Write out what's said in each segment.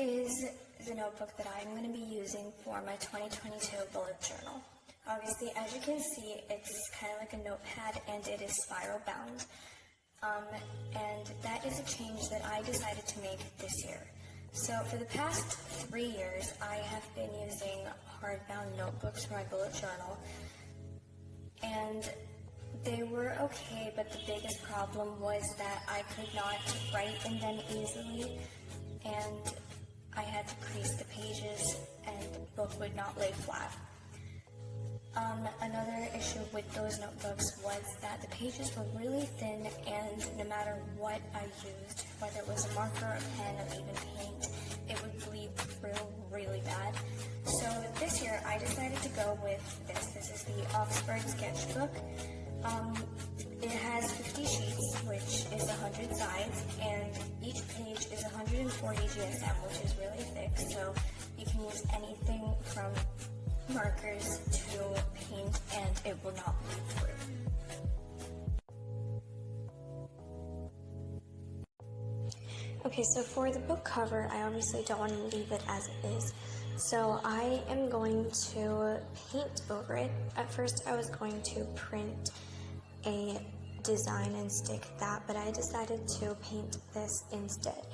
is the notebook that I'm going to be using for my 2022 bullet journal. Obviously, as you can see, it's kind of like a notepad and it is spiral bound. And that is a change that I decided to make this year. So for the past 3 years, I have been using hardbound notebooks for my bullet journal. And they were okay, but the biggest problem was that I could not write in them easily, and I had to crease the pages, and the book would not lay flat. Another issue with those notebooks was that the pages were really thin, and no matter what I used, whether it was a marker, a pen, or even paint, it would bleed through really bad. So this year, I decided to go with this. This is the Oxford Sketchbook. It has 50 sheets, which is 100 sides, and each page is 140 GSM, which is really thick, so you can use anything from markers to paint, and it will not bleed through. Okay, so for the book cover, I obviously don't want to leave it as it is. So I am going to paint over it. At first I was going to print a design and stick that, but I decided to paint this instead.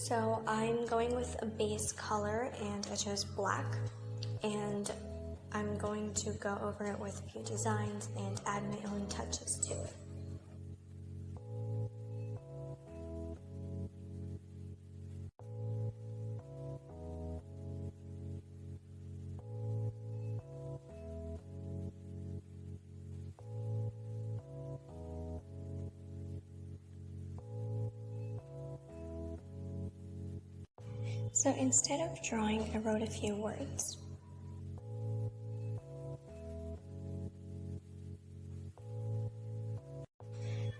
So I'm going with a base color, and I chose black, and I'm going to go over it with a few designs and add my own touches to it. So instead of drawing, I wrote a few words.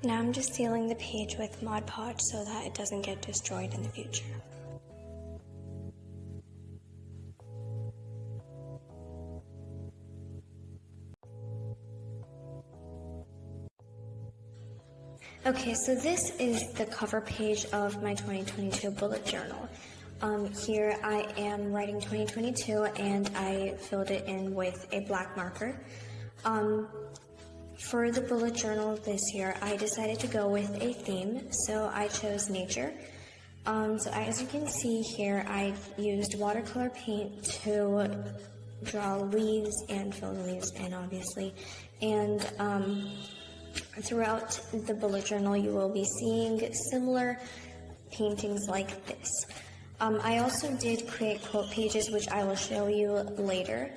Now I'm just sealing the page with Mod Podge so that it doesn't get destroyed in the future. Okay, so this is the cover page of my 2022 bullet journal. Here I am writing 2022, and I filled it in with a black marker. For the bullet journal this year, I decided to go with a theme, so I chose nature. So as you can see here, I used watercolor paint to draw leaves and fill the leaves in, obviously. And throughout the bullet journal, you will be seeing similar paintings like this. I also did create quote pages, which I will show you later,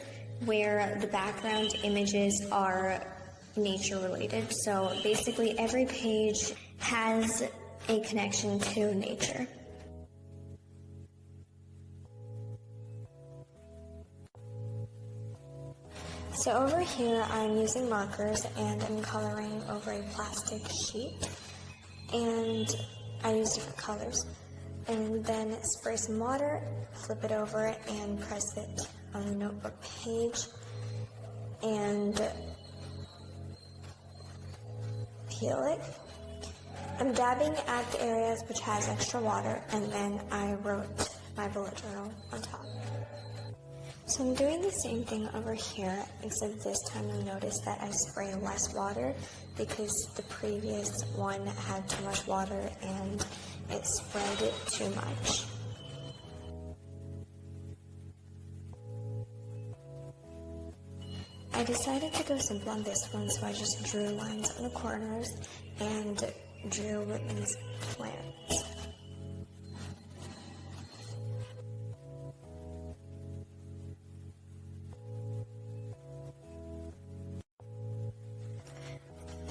where the background images are nature related. So basically every page has a connection to nature. So over here I'm using markers and I'm coloring over a plastic sheet, and I use different colors. And then spray some water, flip it over, and press it on the notebook page, and peel it. I'm dabbing at the areas which has extra water, and then I wrote my bullet journal on top. So I'm doing the same thing over here, except this time you notice that I spray less water because the previous one had too much water and it spread it too much. I decided to go simple on this one, so I just drew lines on the corners and drew these plants.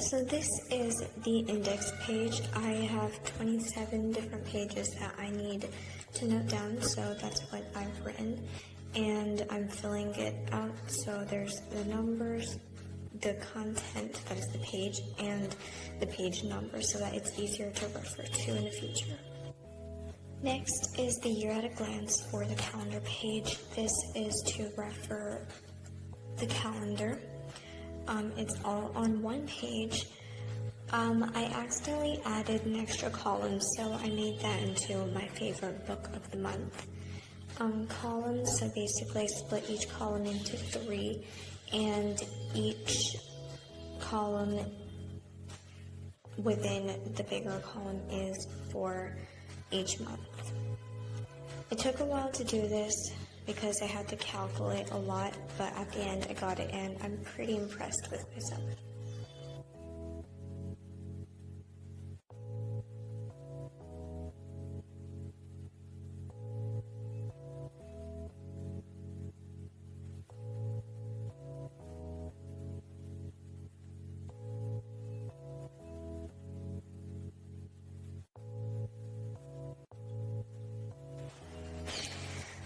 So this is the index page. I have 27 different pages that I need to note down, so that's what I've written. And I'm filling it out, so there's the numbers, the content, that is the page, and the page number, so that it's easier to refer to in the future. Next is the year at a glance for the calendar page. This is to refer the calendar. It's all on one page. I accidentally added an extra column, so I made that into my favorite book of the month. columns. So basically I split each column into 3, and each column within the bigger column is for each month. It took a while to do this because I had to calculate a lot, but at the end I got it and I'm pretty impressed with myself.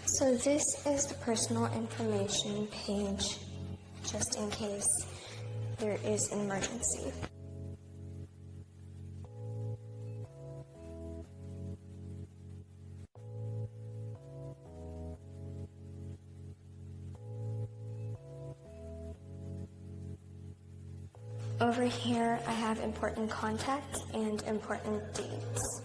So this is the personal information page, just in case there is an emergency. Over here, I have important contacts and important dates.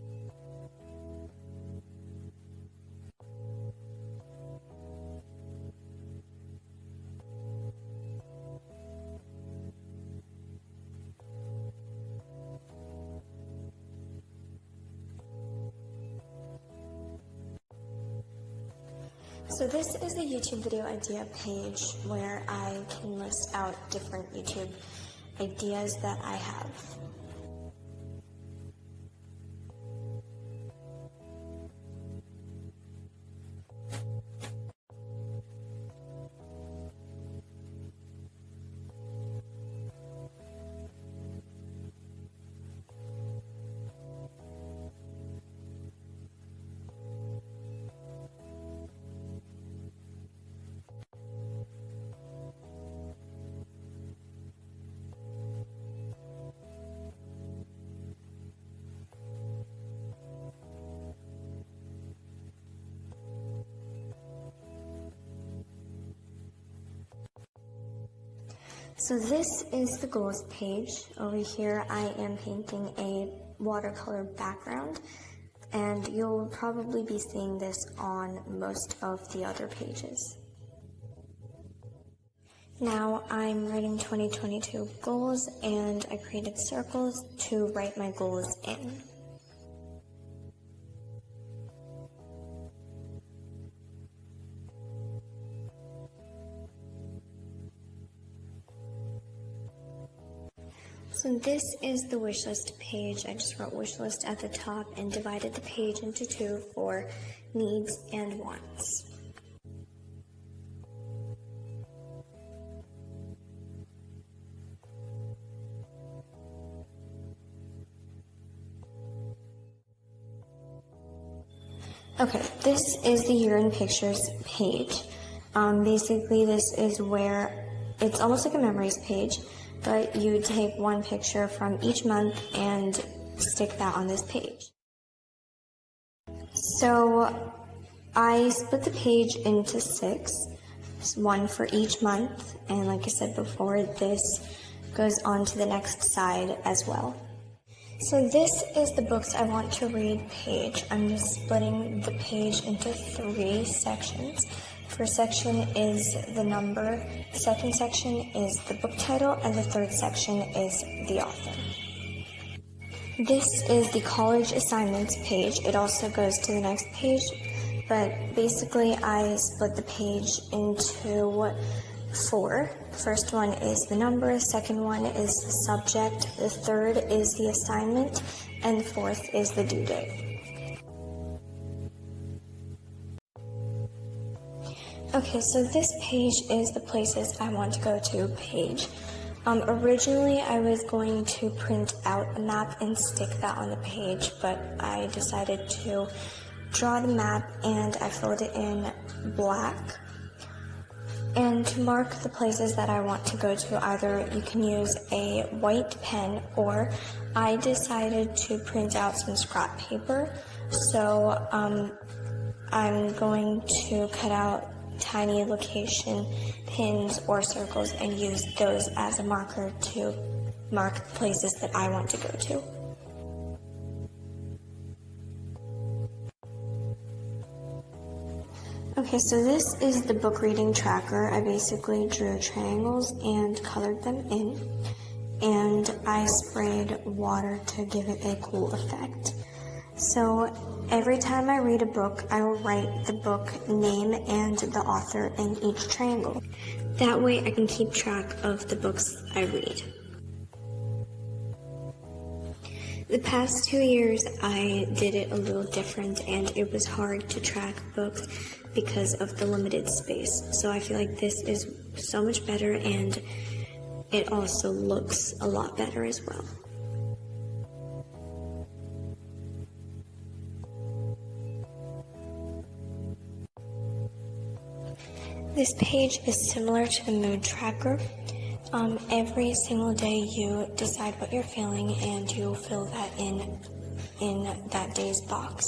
So this is the YouTube video idea page where I can list out different YouTube ideas that I have. So this is the goals page. Over here I am painting a watercolor background, and you'll probably be seeing this on most of the other pages. Now I'm writing 2022 goals, and I created circles to write my goals in. So this is the wish list page. I just wrote wish list at the top and divided the page into 2 for needs and wants. Okay, this is the year in pictures page. Basically this is where it's almost like a memories page, but you take one picture from each month and stick that on this page. So I split the page into 6, one for each month, and like I said before, this goes on to the next side as well. So this is the books I want to read page. I'm just splitting the page into 3 sections. First section is the number, the second section is the book title, and the third section is the author. This is the college assignments page. It also goes to the next page, but basically I split the page into 4. The first one is the number, the second one is the subject, the third is the assignment, and the fourth is the due date. Okay, so this page is the places I want to go to page. Originally, I was going to print out a map and stick that on the page, but I decided to draw the map and I filled it in black. And to mark the places that I want to go to, either you can use a white pen, or I decided to print out some scrap paper. So I'm going to cut out tiny location pins or circles and use those as a marker to mark the places that I want to go to. Okay, so this is the book reading tracker. I basically drew triangles and colored them in, and I sprayed water to give it a cool effect. So every time I read a book, I will write the book name and the author in each triangle. That way I can keep track of the books I read. The past 2 years, I did it a little different, and it was hard to track books because of the limited space. So I feel like this is so much better, and it also looks a lot better as well. This page is similar to the mood tracker. Every single day you decide what you're feeling and you fill that in that day's box.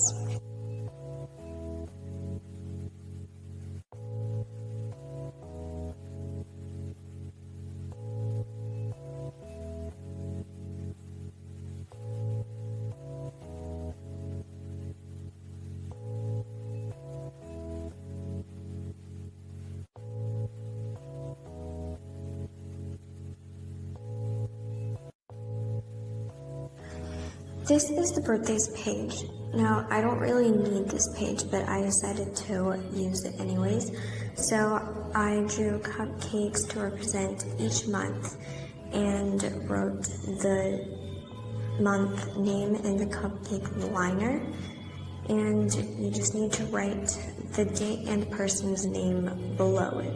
This is the birthdays page. Now, I don't really need this page, but I decided to use it anyways. So I drew cupcakes to represent each month and wrote the month name in the cupcake liner. And you just need to write the date and person's name below it.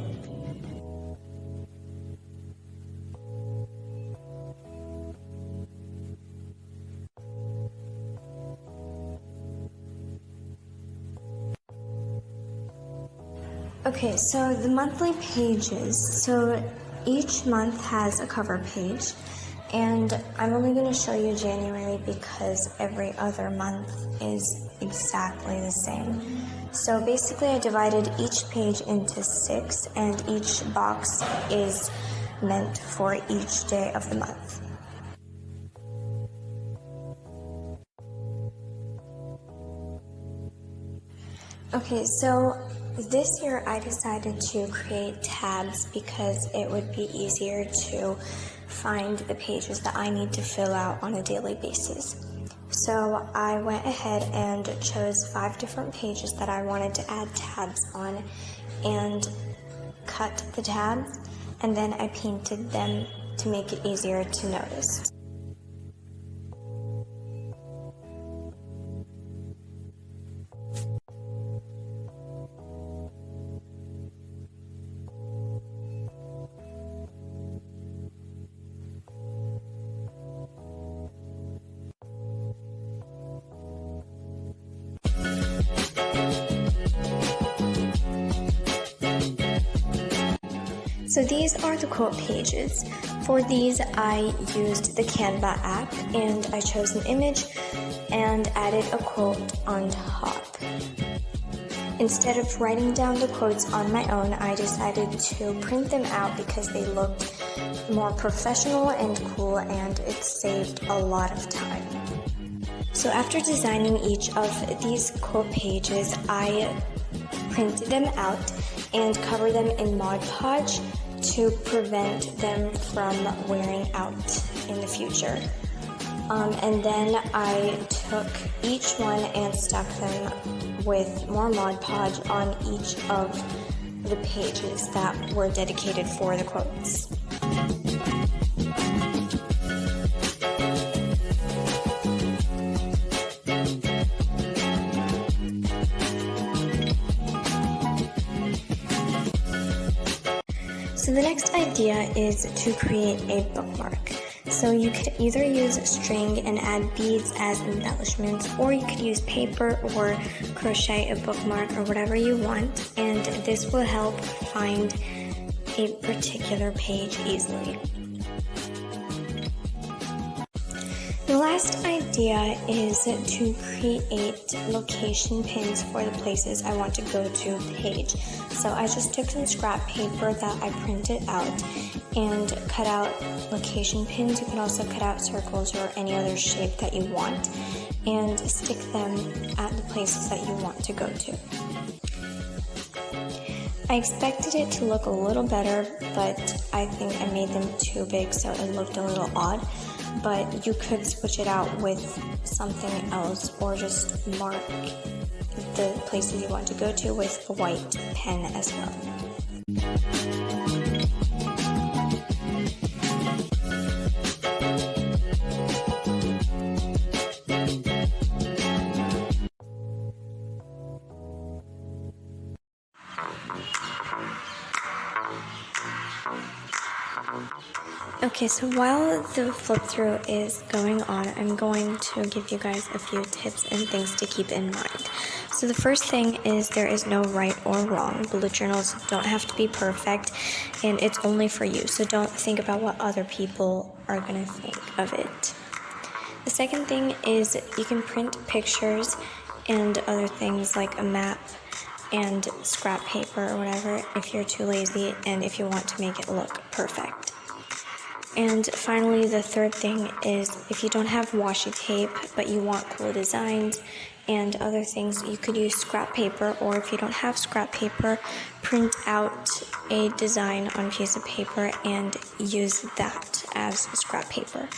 Okay, so the monthly pages, so each month has a cover page, and I'm only going to show you January because every other month is exactly the same. So basically I divided each page into 6, and each box is meant for each day of the month. Okay, so this year I decided to create tabs because it would be easier to find the pages that I need to fill out on a daily basis. So I went ahead and chose 5 different pages that I wanted to add tabs on and cut the tabs, and then I painted them to make it easier to notice. So these are the quote pages. For these, I used the Canva app, and I chose an image and added a quote on top. Instead of writing down the quotes on my own, I decided to print them out because they looked more professional and cool, and it saved a lot of time. So after designing each of these quote pages, I printed them out and covered them in Mod Podge to prevent them from wearing out in the future. And then I took each one and stuck them with more Mod Podge on each of the pages that were dedicated for the quotes. So the next idea is to create a bookmark. So you could either use string and add beads as embellishments, or you could use paper or crochet a bookmark or whatever you want, and this will help find a particular page easily. The last idea is to create location pins for the places I want to go to page. So I just took some scrap paper that I printed out and cut out location pins. You can also cut out circles or any other shape that you want and stick them at the places that you want to go to. I expected it to look a little better, but I think I made them too big, so it looked a little odd. But you could switch it out with something else, or just mark the places you want to go to with a white pen as well. Okay, so while the flip through is going on, I'm going to give you guys a few tips and things to keep in mind. So the first thing is there is no right or wrong. Bullet journals don't have to be perfect, and it's only for you. So don't think about what other people are going to think of it. The second thing is you can print pictures and other things like a map and scrap paper or whatever if you're too lazy and if you want to make it look perfect. And finally, the third thing is if you don't have washi tape but you want cool designs and other things, you could use scrap paper, or if you don't have scrap paper, print out a design on a piece of paper and use that as scrap paper.